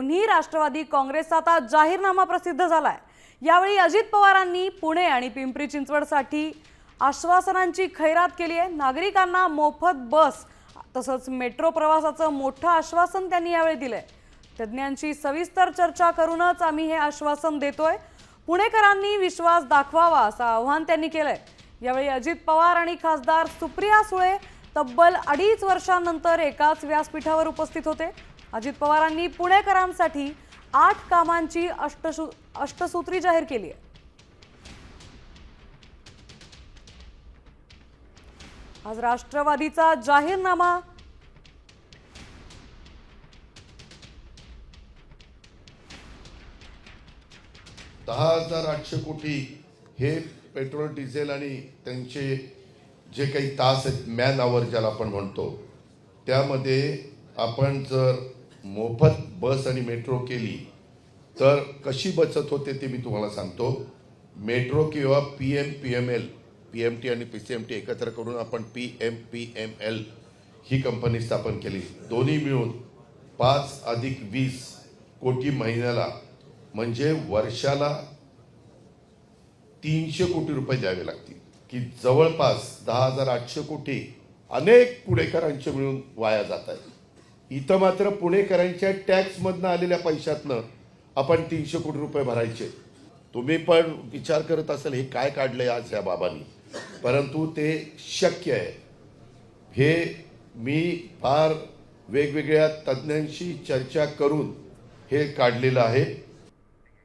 दोन्ही राष्ट्रवादी काँग्रेसचा आता जाहीरनामा प्रसिद्ध झालाय। यावेळी अजित पवारांनी पुणे आणि पिंपरी चिंचवडसाठी आश्वासनांची खैरात केली आहे। नागरिकांना मोफत बस तसंच मेट्रो प्रवासाचं मोठं आश्वासन त्यांनी यावेळी दिलंय। तज्ञांची सविस्तर चर्चा करूनच आम्ही हे आश्वासन देतोय। पुणेकरांनी विश्वास दाखवावा असं आवाहन त्यांनी केलंय। यावेळी अजित पवार आणि खासदार सुप्रिया सुळे तब्बल 2.5 वर्षांनंतर एकाच व्यासपीठावर उपस्थित होते। अजित पवारांनी पुणेकरांसाठी 8 कामांची अष्टसूत्री जाहीर केली आहे। आज राष्ट्रवादीचा जाहीरनामा $10,800 कोटी हे पेट्रोल डिझेल आणि त्यांचे जे काही तास आहेत मॅन आवर ज्याला आपण म्हणतो त्यामध्ये आपण जर मोफत बस आणि मेट्रो केली तर कशी बचत होते ते मी तुम्हाला सांगतो। मेट्रो किंवा PMPML PMT आणि PCMT एकत्र करून आपण PMPML ही कंपनी स्थापन केली। दोन्ही मिळून 5 अधिक 20 कोटी महिन्याला म्हणजे वर्षाला 300 कोटी रुपये द्यावे लागतील की जवळपास 10,800 कोटी अनेक पुणेकरांचे मिळून वाया जात आहेत। इथं मात्र पुणेकरांच्या टॅक्समधनं आलेल्या पैशातनं आपण 300 कोटी रुपये भरायचे। तुम्ही पण विचार करत असाल हे काय काढलंय आज या बाबांनी, परंतु ते शक्य आहे। हे मी फार वेगवेगळ्या तज्ञांशी चर्चा करून हे काढलेलं आहे।